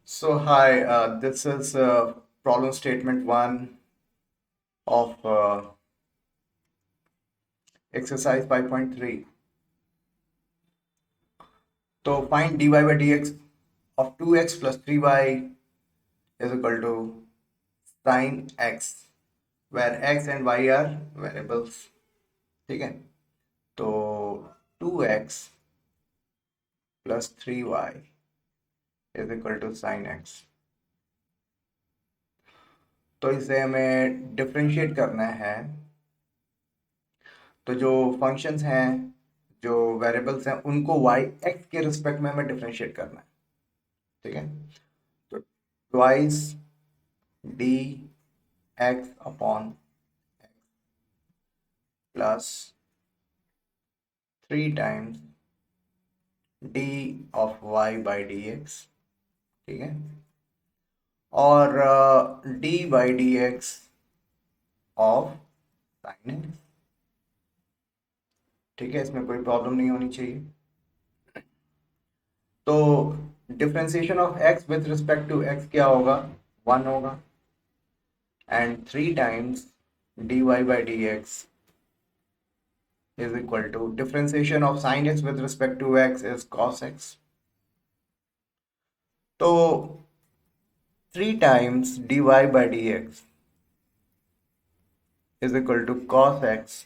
So hi, this is problem statement one of exercise 5.3. So find dy by dx of 2x plus 3y is equal to sin x, where x and y are variables. ठीक है, तो 2x plus 3y is equal to sin x. तो इसे हमें differentiate करना है। तो जो फंक्शंस हैं, जो वेरिएबल्स हैं, उनको y x के रिस्पेक्ट में हमें डिफरेंशिएट करना है। ठीक है, तो twice d x upon plus 3 times d of y by d x. ठीक है, और d by d x of sine x. ठीक है, इसमें कोई प्रॉब्लम नहीं होनी चाहिए। तो differentiation of x with respect to x क्या होगा? 1 होगा, and 3 times dy by dx is equal to differentiation of sin x with respect to x is cos x. तो 3 times dy by dx is equal to cos x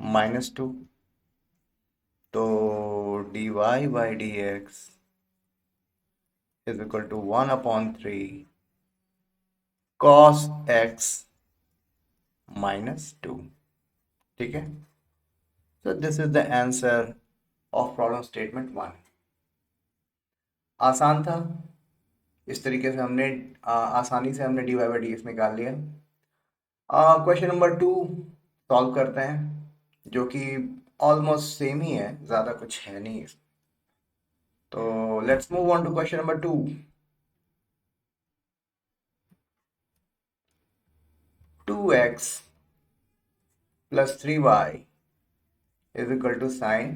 -2. तो dy by dx is equal to 1/3 cos x -2. ठीक है, so this is the answer of problem statement 1. आसान था। इस तरीके से हमने आसानी से हमने dy by dx निकाल लिया। क्वेश्चन नंबर 2 सॉल्व करते हैं, जो कि ऑलमोस्ट सेम ही है, ज़्यादा कुछ है नहीं इसमें। तो let's move on to question number 2. 2x plus 3y is equal to sin.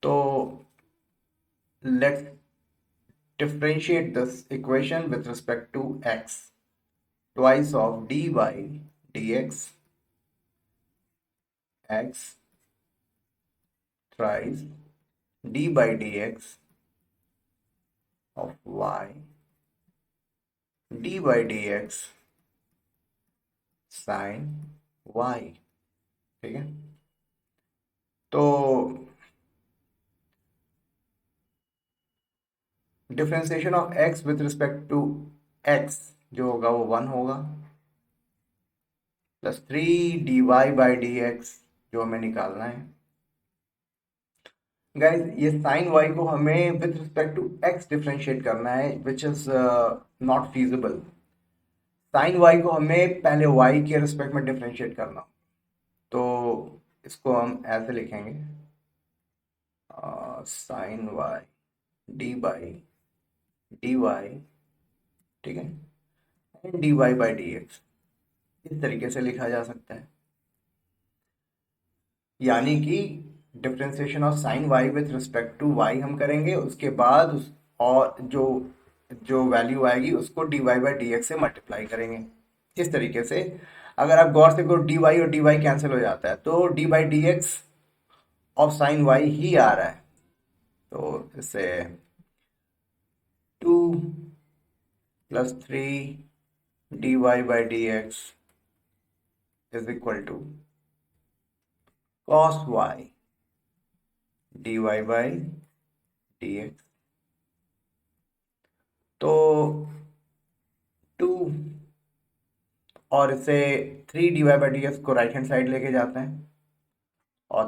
तो let's differentiate this equation with respect to x. Twice of dy dx x thrice d by dx of y d by dx sin y. ठीक है, तो differentiation of x with respect to x जो होगा वो 1 होगा, plus 3 dy by d x जो हमें निकालना है। गाइस, ये साइन y को हमें with respect to x differentiate करना है, which is not feasible. Sine y को हमें पहले y के रिस्पेक्ट में डिफरेंशिएट करना, तो इसको हम ऐसे लिखेंगे, sine y d by d y, ठीक है, and d y by d x, इस तरीके से लिखा जा सकता है। यानी कि differentiation of sine y with respect to y हम करेंगे, उसके बाद और जो जो वैल्यू आएगी उसको d y by d x से मल्टीप्लाई करेंगे। इस तरीके से अगर आप गौर से करो, डी वाई और डी वाई कैंसिल हो जाता है, तो d by d x of sine y ही आ रहा है। तो इससे 2 plus 3 d y by d x is equal to cos y dy by dx। तो 2 और इसे 3 dy by dx को राइट हैंड साइड लेके जाते हैं, और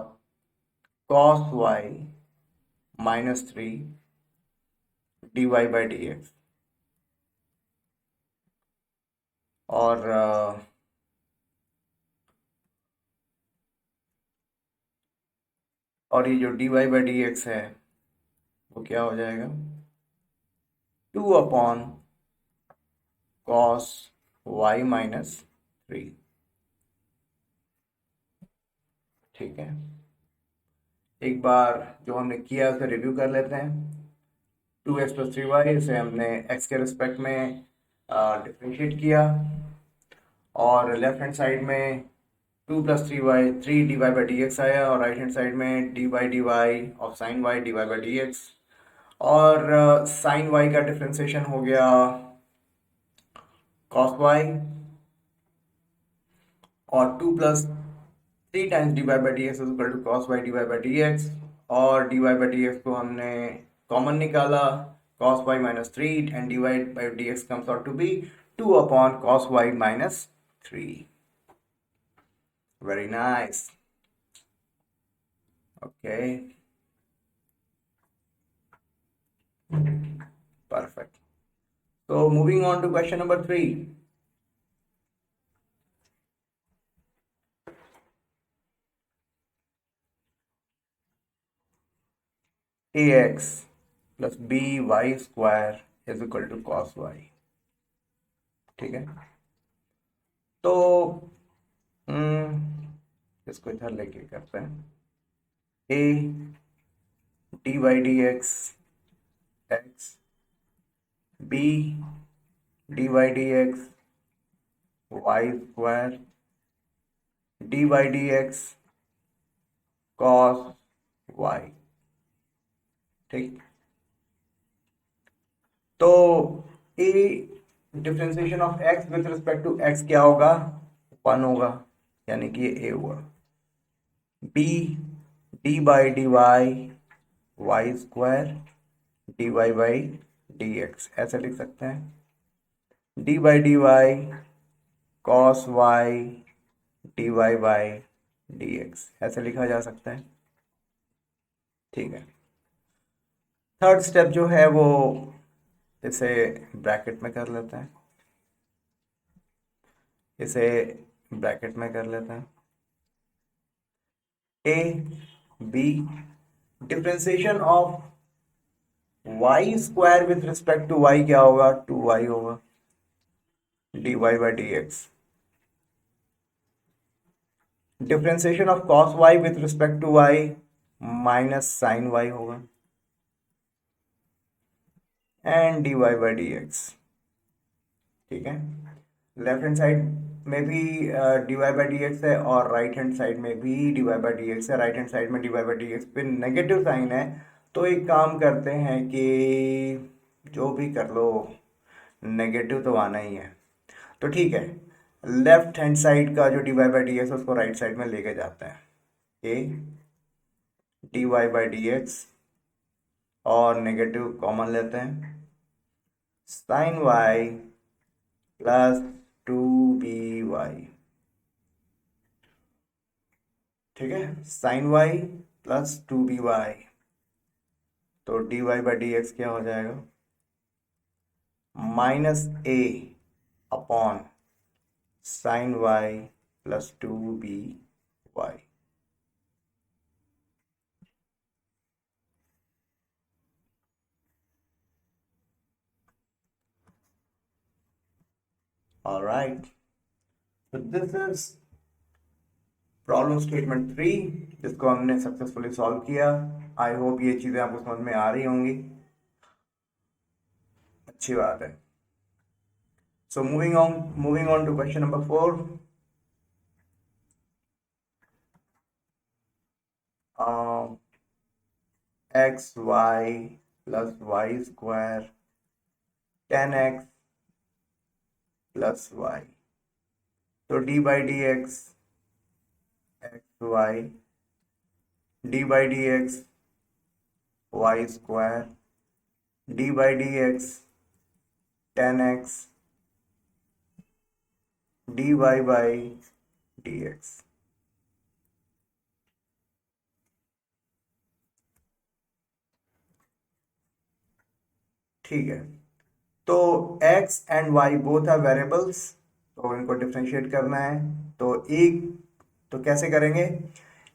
cos y -3 dy by dx, और ये जो dy by dx है वो क्या हो जाएगा? 2/cos y -3। ठीक है, एक बार जो हमने किया उसे रिव्यू कर लेते हैं। 2x+3y, इसे हमने x के रिस्पेक्ट में डिफ्रेंशिएट किया, और लेफ्ट हैंड साइड में 2+3y 3 dy/dx आया, और राइट हैंड साइड में dy/dy of sine y dy/dx, और साइन y का डिफ्रेंसिएशन हो गया cos y, और 2+3 times dy/dx is equal to cos y dy/dx, और dy/dx को हमने कॉमन निकाला, cos y minus 3 and dy/dx comes out to be 2 upon cos y minus 3. Very nice. Okay. Perfect. So moving on to question number 3. ax plus by square is equal to cos y. ठीक है, तो इसको इधर लेके करते हैं। a dy/dx x, b dy/dx y square dy/dx cos y। ठीक, तो a differentiation of x with respect to x क्या होगा? 1 होगा, यानी कि ये a हुआ। b d/dy y square dy/dx ऐसे लिख सकते हैं। d/dy cos y dy/dx ऐसे लिखा जा सकता है। ठीक है, थर्ड स्टेप जो है वो इसे ब्रैकेट में कर लेते हैं, इसे ब्रैकेट में कर लेते हैं। a b differentiation of y square with respect to y क्या होगा? 2y होगा dy/dx। Differentiation of cos y with respect to y minus sine y होगा, एंड dy/dx। ठीक है, लेफ्ट हैंड साइड में भी dy/dx है, और राइट हैंड साइड में भी dy/dx है। राइट हैंड साइड में dy/dx पे नेगेटिव साइन है, तो एक काम करते हैं कि जो भी कर लो नेगेटिव तो आना ही है। तो ठीक है, लेफ्ट हैंड साइड का जो dy/dx है उसको राइट साइड में लेके जाते हैं। a dy/dx और नेगेटिव कॉमन लेते हैं, साइन y प्लस 2by। ठीक है, साइन y प्लस 2by, तो dy/dx क्या हो जाएगा? Minus a upon sine y plus 2by। All right, so this is problem statement 3, जिसको हमने सक्सेसफुली सॉल्व किया। आई होप ये चीजें आपको समझ में आ रही होंगी, अच्छी बात है। So moving on to question number 4। X y plus y square 10x plus y, तो dy/dx x Y dy/dx Y square dy/dx 10x dy/dx। ठीक है, तो x and y both are variables, तो इनको डिफरेंशिएट करना है। तो कैसे करेंगे?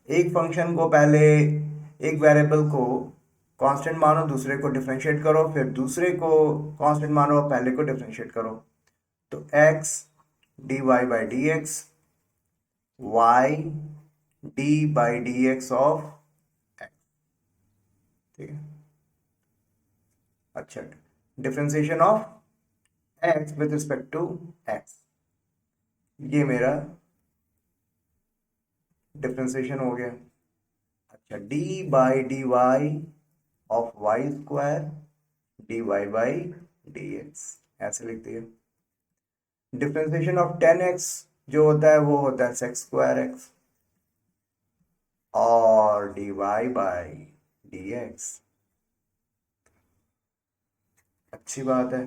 एक फंक्शन को पहले, एक वेरिएबल को कांस्टेंट मानो, दूसरे को डिफरेंशिएट करो, फिर दूसरे को कांस्टेंट मानो, पहले को डिफरेंशिएट करो। तो x dy/dx y d/dx of x। ठीक है। अच्छा, differentiation of x with respect to x, ये मेरा डिफरेंशिएशन हो गया। अच्छा, d by d y of y square d y by d x, ऐसे लिख दिया। डिफरेंशिएशन ऑफ 10x जो होता है वो होता है सेक्स स्क्वायर एक्स, और d y by d x, अच्छी बात है।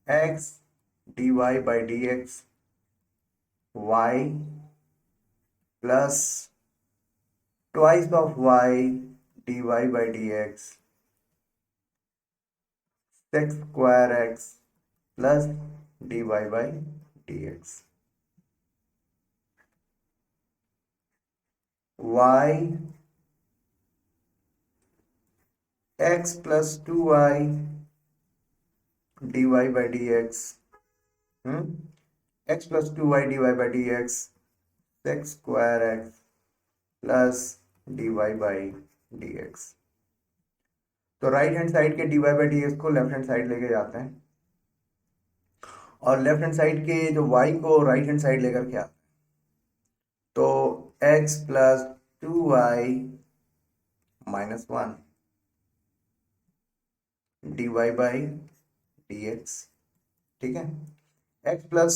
x d y by d x, y plus twice of y d y by d x, sec square x plus d y by d x, y x plus 2y d y by d x, x plus 2y d y by d x, sec square x plus d y by d x. तो right hand side के d y by d x को left hand side लेके जाते हैं, और left hand side के जो y को राइट हैंड साइड लेकर के आते हैं। तो x plus 2y minus 1 d y by d x, ठीक है। x plus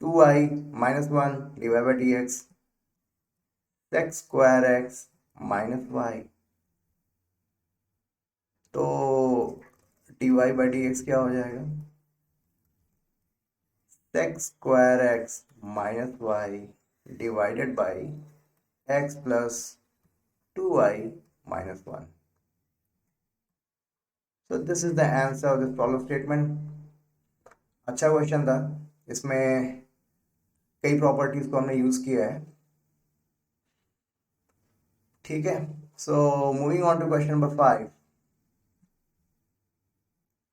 2y minus 1 d y by d x, sec square x minus y, तो d y by d x क्या हो जाएगा, sec square x minus y divided by x plus 2y minus 1। So this is the answer of this problem statement। अच्छा question था, इसमें कई properties को हमने यूज किया है, ठीक है। So moving on to question number 5।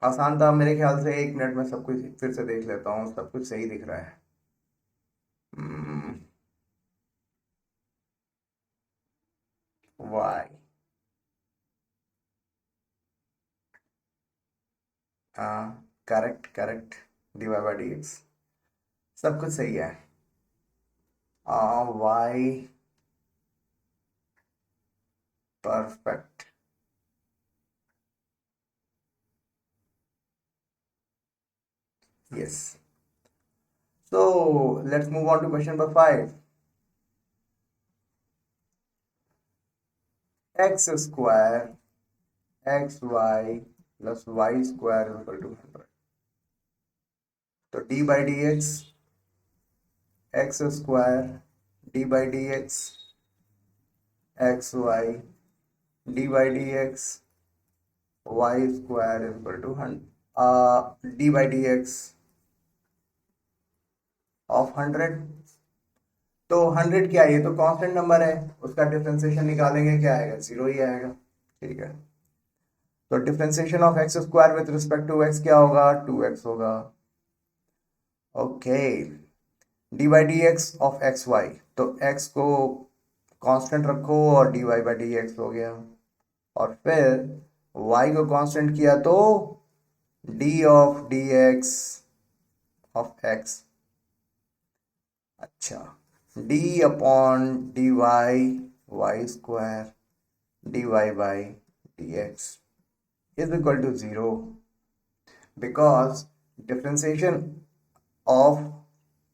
आसान था मेरे ख्याल से, 1 मिनट में सब कुछ फिर से देख लेता हूँ, सब कुछ सही दिख रहा है। वाई, हाँ correct correct, d y by d x सब कुछ सही है। Y perfect, yes। So let's move on to question number 5। x square xy plus y square is equal to 100। तो d by dx x square d by dx xy d by dx y square is equal to 100, d by dx of 100। तो 100 क्या है, ये तो constant number है, उसका differentiation निकालेंगे क्या आएगा, 0 ही आएगा, ठीक है। तो differentiation of x square with respect to x क्या होगा, 2x होगा, okay. D by d x of x y, तो x को कांस्टेंट रखो और d y by d x हो गया, और फिर y को कांस्टेंट किया तो d of d x of x, अच्छा, d upon d y y square d y by d x is equal to 0, because differentiation of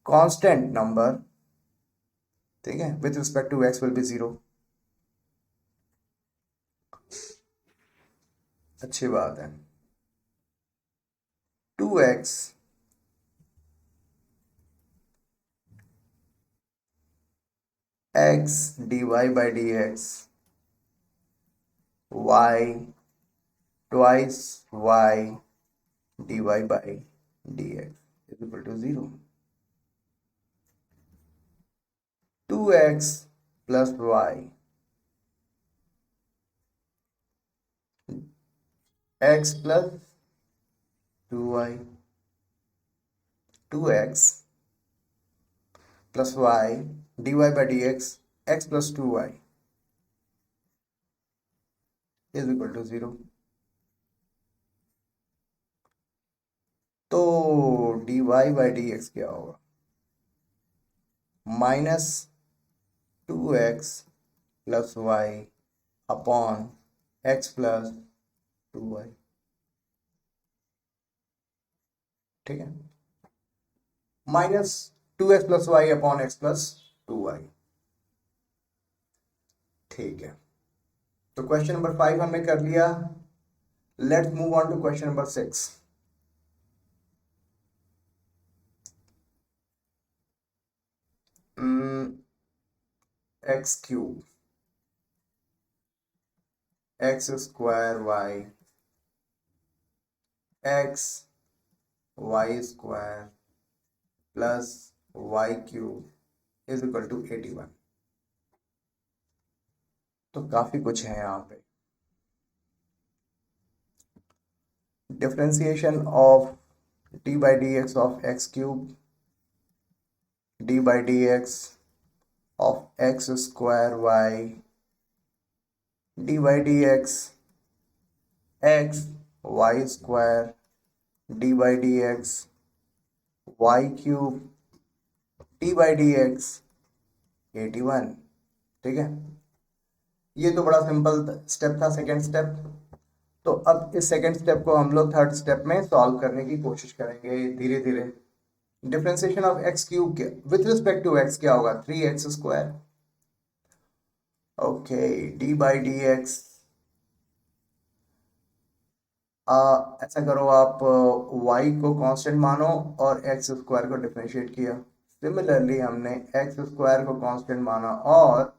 constant number, ठीक है, with respect to x will be 0। अच्छी बात है। 2x x dy by dx y twice y dy by dx is equal to 0। 2x plus y x plus 2y, 2x plus y dy by dx x plus 2y is equal to 0। तो dy by d x क्या होगा? Minus 2x plus y upon x plus 2y। ठीक है, minus 2x plus y upon x plus 2y। ठीक है, तो question number 5 हमने कर लिया। Let's move on to question number 6। X cube x square y x y square plus y cube is equal to 81। तो काफी कुछ है यहाँ पे। Differentiation of d by d x of x cube, d by d x of x square y, d by d x x y square, d by d x y cube, d by d x 81। ठीक है, ये तो बड़ा simple step था, second step. तो अब इस second step को हम लोग थर्ड स्टेप में सॉल्व करने की कोशिश करेंगे धीरे धीरे। Differentiation of x cube with respect to x क्या होगा? 3x square. Okay, d by d x, ऐसा करो आप y को कांस्टेंट मानो और एक्स स्क्वायर को डिफरेंशिएट किया। सिमिलरली हमने एक्स स्क्वायर को कांस्टेंट माना और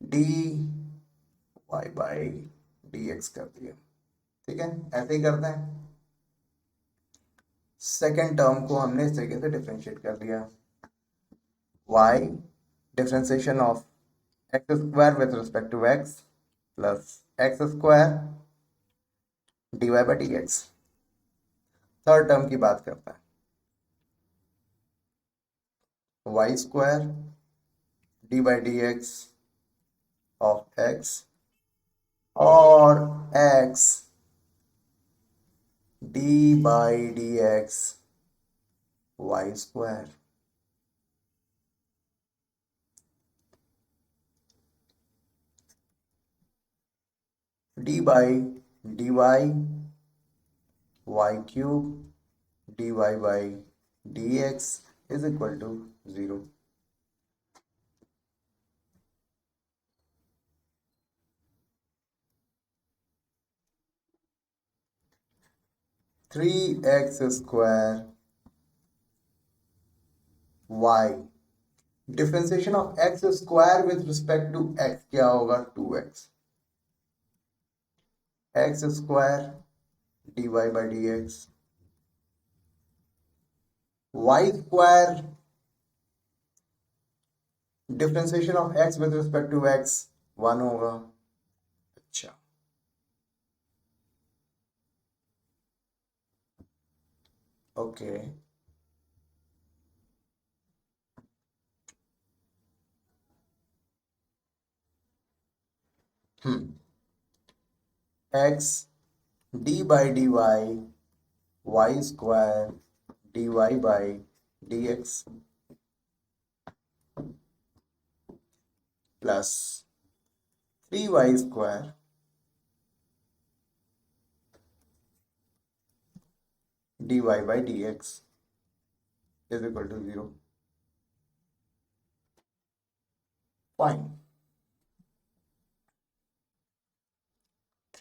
d y by d x कर दिया। ठीक है, ऐसे ही करते हैं। सेकेंड टर्म को हमने इस तरीके से डिफरेंशिएट कर दिया। y differentiation of x square with respect to x plus x square d y by d x. Third term की बात करते हैं। Y square d by d x of x और x d by d x y square. D by d y y cube d y by d x is equal to 0। 3x square y differentiation of x square with respect to x क्या होगा? 2x x square d y by d x, y square differentiation of x with respect to x 1 होगा। अच्छा, okay, x d by d y y square d y by d x plus 3y square d y by d x is equal to 0। Fine,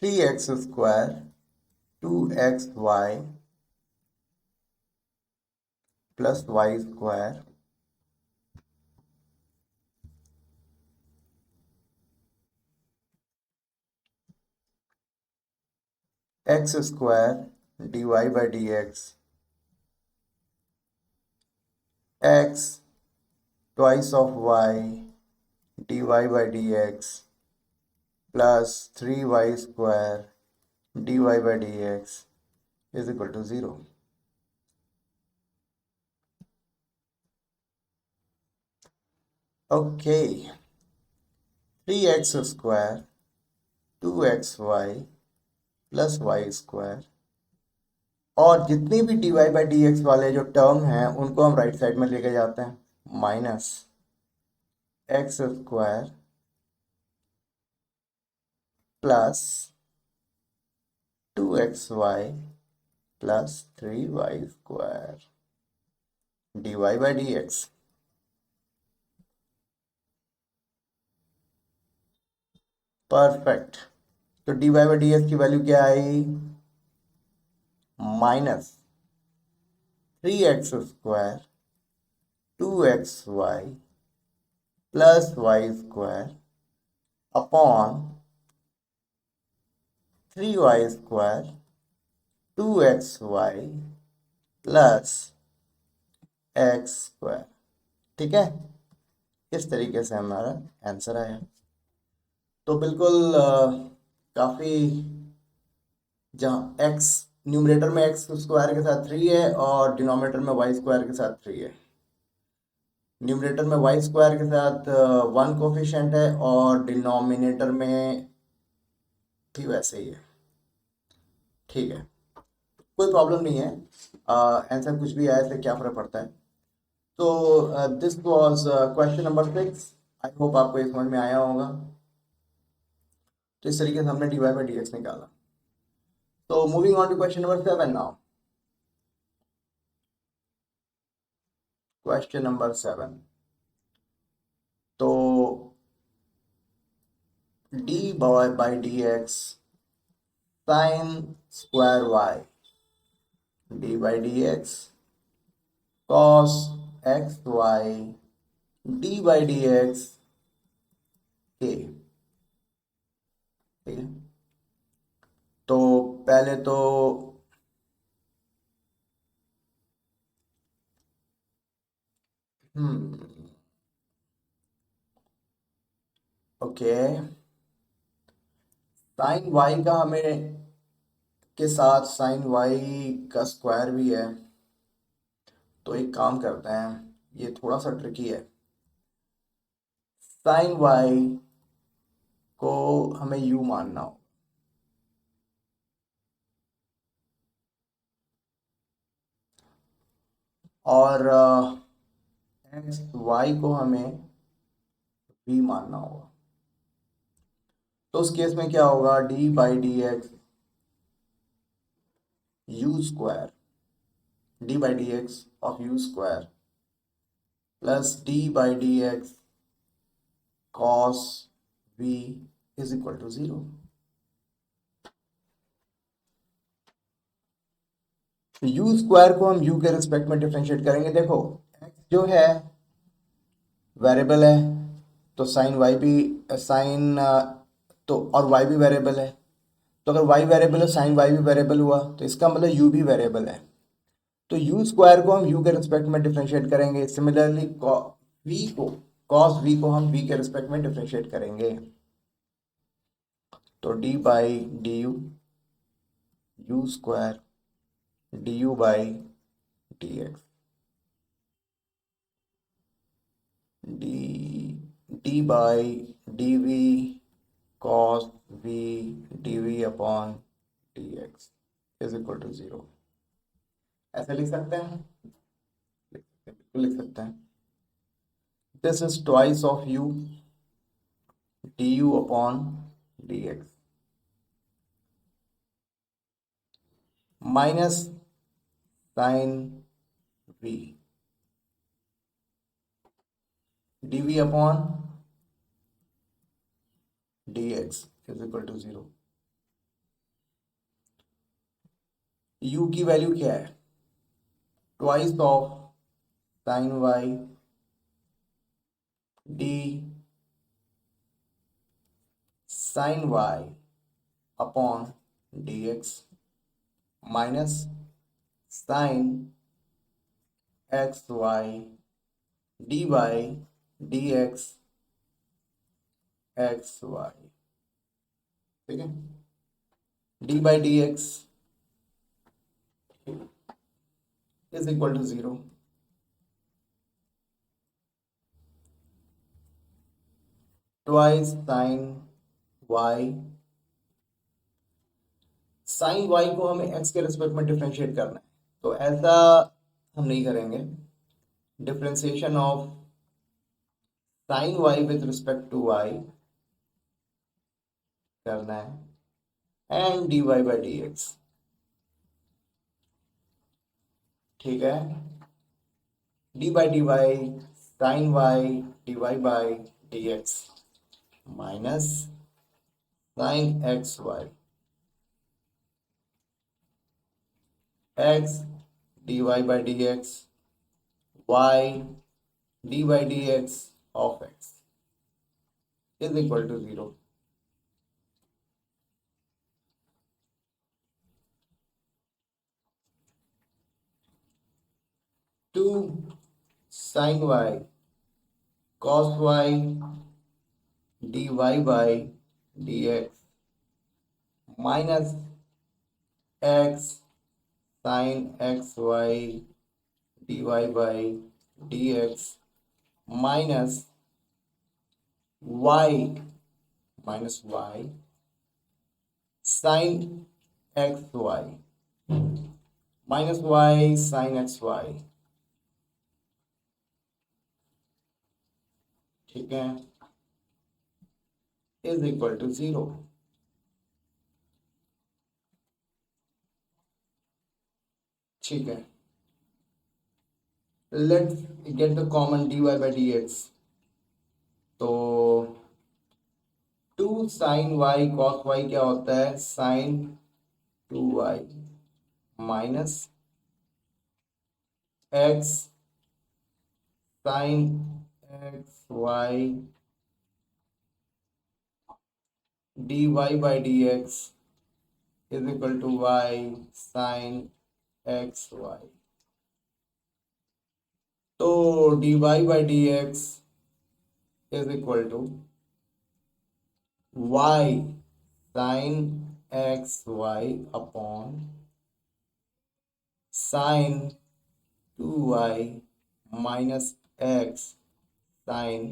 3x square 2xy plus y square x square d y by d x x twice of y d y by d x plus 3y square d y by d x is equal to 0। Okay, 3x square 2xy plus y square, और जितनी भी dy by d x वाले जो term हैं उनको हम right side में लेके जाते हैं, minus x square plus 2xy plus 3y square dy by d x. Perfect. तो dy बाई डी एक्स की वैल्यू क्या आई? Minus 3x square 2xy plus y square upon 3y square 2xy plus x square. ठीक है, इस तरीके से हमारा आंसर आया। तो बिल्कुल काफ़ी, जहाँ x न्यूमरेटर में एक्स स्क्वायर के साथ 3 है और डिनोमिनेटर में वाई स्क्वायर के साथ 3 है। न्यूमरेटर में वाई स्क्वायर के साथ 1 कोफिशिएंट है और डिनोमिनेटर में भी वैसे ही है। ठीक है, कोई प्रॉब्लम नहीं है, आंसर कुछ भी आए तो क्या फ़र्क पड़ता है। तो this was question number 6। I hope आपको ये समझ में आया होगा। तो इस तरीके से हमने d y by d x निकाला। तो moving on to question number 7 now. Question number 7, तो d by d x sine square y d by d x cos x y d by d x के। ठीक है, तो पहले तो okay, sign Y का हमें के साथ साइन वाई का स्क्वायर भी है। तो एक काम करते हैं, ये थोड़ा सा ट्रिकी है। साइन वाई को हमें यू मानना हो, और एक्स वाई को हमें वी मानना होगा। तो उस केस में क्या होगा? D by d x u square d by d x of u square plus d by d x cos v is equal to 0। U square को हम यू के रिस्पेक्ट में डिफरेंशिएट करेंगे। देखो, एक्स जो है वेरिएबल है, तो साइन वाई भी साइन तो और वाई भी वेरिएबल है। तो अगर वाई वेरिएबल है, साइन वाई भी वेरिएबल हुआ, तो इसका मतलब यू भी वेरिएबल है। तो यू स्क्वायर को हम यू के रिस्पेक्ट में डिफरेंशिएट करेंगे। सिमिलरली वी को कॉस वी को हम वी के रिस्पेक्ट में डिफरेंशिएट करेंगे। तो d by d u u square d u by d x d d by d v cos v d v upon d x is equal to 0। ऐसे लिख सकते हैं, बिल्कुल लिख सकते हैं। This is twice of u d u upon d x minus sine v d v upon d x is equal to 0। U की value क्या है? Twice of sine y d sine y upon d x minus sine x y d by d x x y. ठीक है, d by d x is equal to 0। Twice sine y sine y को हमें x के respect में differentiate करना है, तो ऐसा हम नहीं करेंगे। Differentiation of sine y with respect to y करना है and d y by d x. ठीक है, d y sine y d by d x minus sine x y x d by d x y d x of x is equal to 0। Two sine y cos y dy by dx minus x sin xy dy by dx minus y sin xy minus y sin xy। ठीक है, is equal to 0। ठीक है, let's get the common dy by d x. तो 2 sine y cos y क्या होता है, sine 2y minus x sine x y dy by d x is equal to y sine x y. तो dy by d x is equal to y sine x y upon sine 2y minus x sine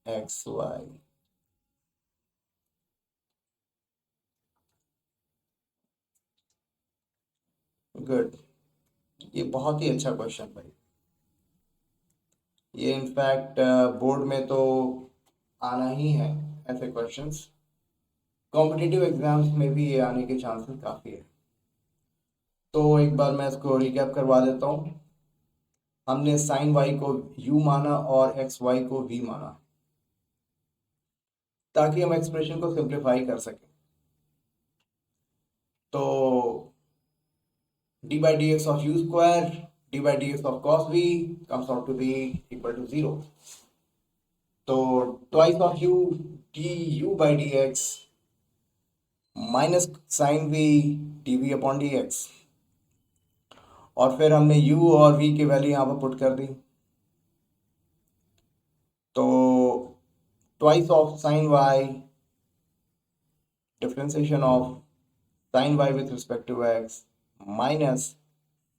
x y. Good, ये बहुत ही अच्छा question भाई। ये in fact board में तो आना ही है ऐसे क्वेश्चंस, कॉम्पिटिटिव एग्जाम्स में भी ये आने के चांसेस काफ़ी है। तो एक बार मैं इसको रिकैप करवा देता हूँ। हमने साइन वाई को u माना और एक्स वाई को v माना, ताकि हम एक्सप्रेशन को सिंप्लीफाई कर सकें। तो d by d x of u square d by d x of cos v comes out to be equal to 0। तो twice of u d u by d x minus sine v d v upon d x, और फिर हमने u और v की value यहाँ पर put कर दी। तो twice of sine y differentiation of sine y with respect to x minus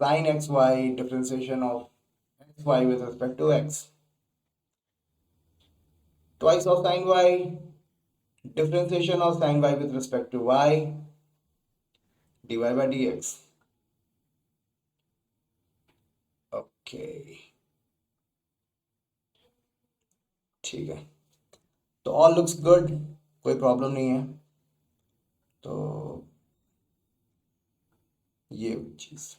sine x y differentiation of x y with respect to x। Twice of sine y differentiation of sine y with respect to y dy by dx। Okay, ठीक है, तो all looks good, कोई problem नहीं है। तो ये चीज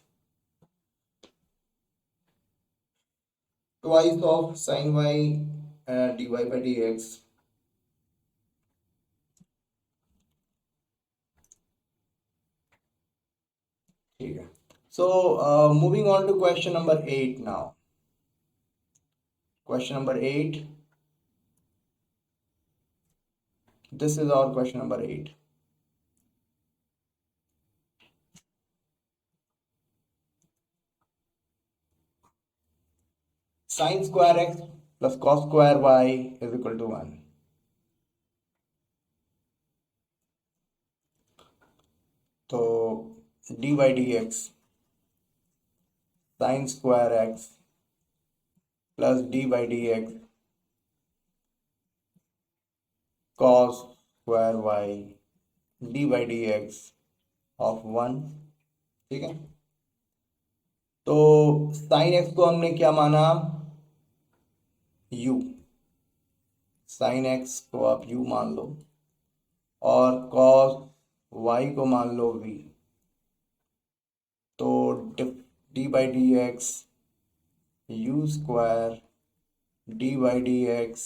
twice of sine y d y by d x, ठीक है। So moving on to question number 8 now. Question number 8, this is our question number 8। Sine square x plus cos square y is equal to 1। तो d by d x sine square x plus d by d x cos square y d by d x of 1। ठीक है, तो sine x को हमने क्या माना, u। Sine x को आप u मान लो और cos y को मान लो v। तो d by d x u square d by d x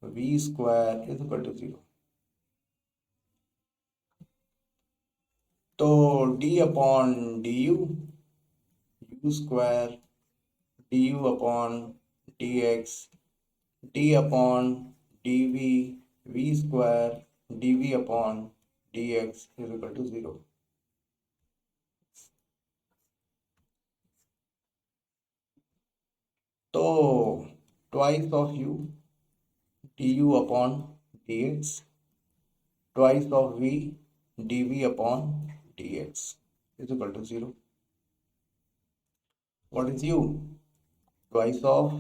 v square is equal to 0। तो d upon d u square d u upon d x d upon d v square d v upon d x is equal to 0। तो twice of u d u upon d x twice of v d v upon d x is equal to 0। What is u? Twice of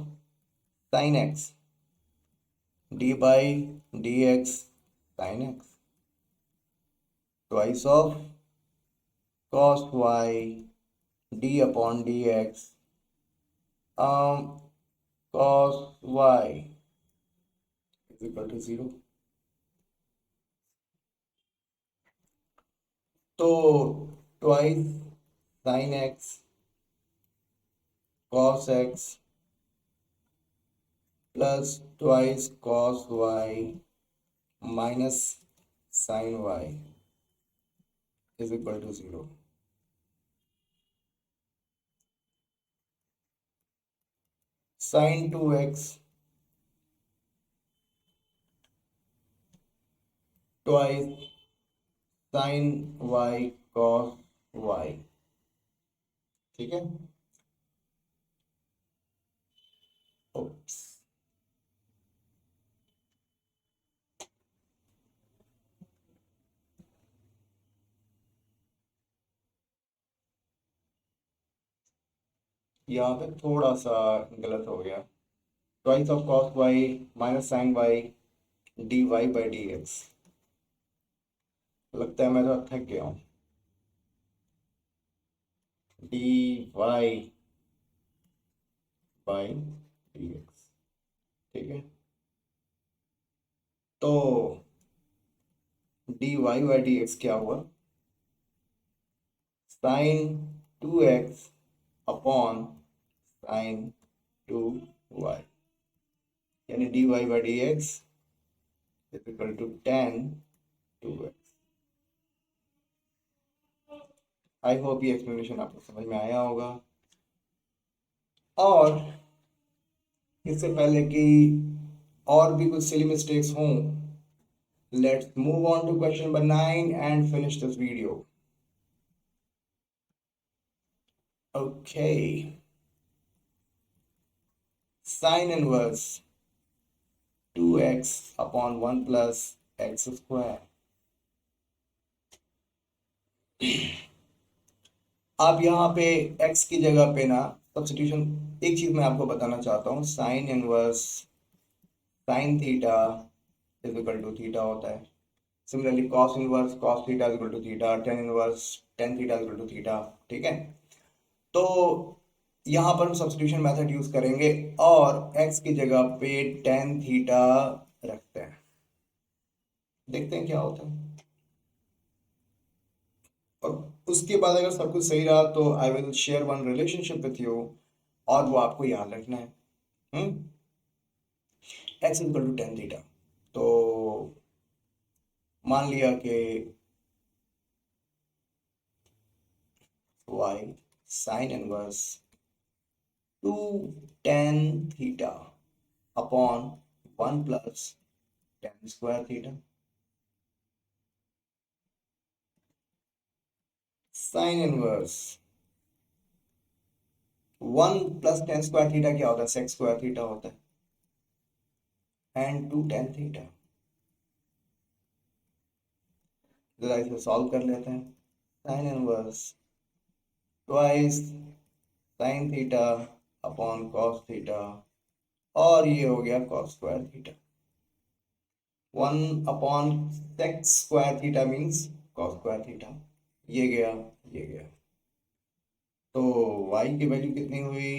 sin x d by dx sin x twice of cos y d upon dx cos y is equal to 0। तो twice sin x cos x plus twice cos y minus sin y is equal to 0। sin 2x twice sin y cos y। ठीक है, oops यहाँ पे थोड़ा सा गलत हो गया। Twice of cos y minus sine y d y by d x. लगता है मैं तो थक गया हूँ। D y by d x. ठीक है, तो d y by d x क्या हुआ, sine 2x upon sine 2y, यानी d y by d x is equal to tan 2x। I hope ये एक्सप्लेनेशन आपको समझ में आया होगा। और इससे पहले कि और भी कुछ सिली मिस्टेक्स हों, let's move on to question number 9 and finish this video. Okay, sine inverse 2x upon 1 plus x square. आप यहाँ पे x की जगह पे ना सब्स्टिट्यूशन, एक चीज मैं आपको बताना चाहता हूँ, sine inverse sine theta is equal to theta होता है। Similarly cos inverse cos theta is equal to theta, tan inverse tan theta is equal to theta. ठीक है, तो यहाँ पर हम सब्स्टिट्यूशन मेथड यूज करेंगे और x की जगह पे टेन थीटा रखते हैं, देखते हैं क्या होता है। और उसके बाद अगर सब कुछ सही रहा तो I will share one relationship with you, और वो आपको याद रखना है। X is equal to tan theta, तो मान लिया कि y sine inverse 2 tan theta upon 1 plus tan square theta. Sine inverse 1 plus tan square theta क्या होता है, सेक स्क्वायर थीटा होता है, एंड 2 tan थीटा। जरा इसे सॉल्व कर लेते हैं। Sine inverse twice sine theta upon cos theta, और ये हो गया cos square theta. 1 upon sec square theta means cos square theta, ये गया ये गया। तो y की वैल्यू कितनी हुई,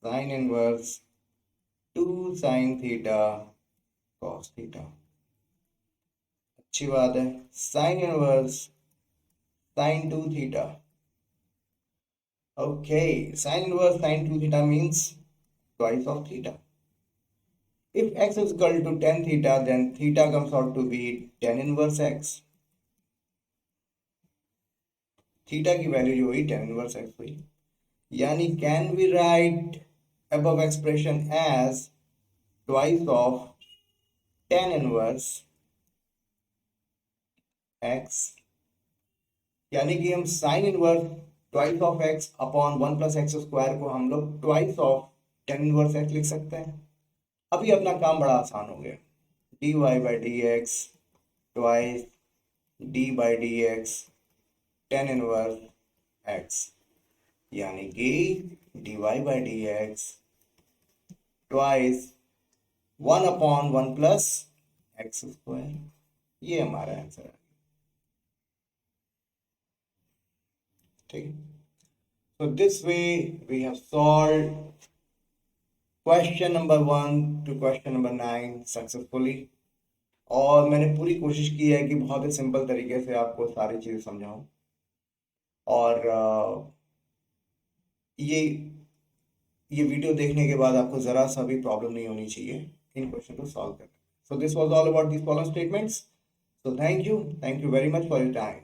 sign inverse 2 sine theta cos theta. अच्छी बात है, sign inverse sign 2 theta. Okay, sine inverse sign 2 theta means twice of theta. If x is equal to tan theta, then theta comes out to be tan inverse x. Theta की value जो हुई tan inverse x हुई, यानी can we write above expression as twice of tan inverse x, यानी कि हम sign inverse twice of x upon 1 plus x square को हम लोग twice of tan inverse x लिख सकते हैं। अभी अपना काम बड़ा आसान हो गया, d y by d x twice d by d x tan inverse x, यानी कि d y by d x twice 1 upon 1 plus x square, ये हमारा आंसर है। ठीक है, so this way we have solved question number 1 to question number 9 successfully. और मैंने पूरी कोशिश की है कि बहुत ही सिंपल तरीके से आपको सारी चीज़ें समझाऊं, और ये वीडियो देखने के बाद आपको ज़रा सा भी प्रॉब्लम नहीं होनी चाहिए इन क्वेश्चन को सॉल्व करने। So this was all about this problem statements. So thank you very much for your time.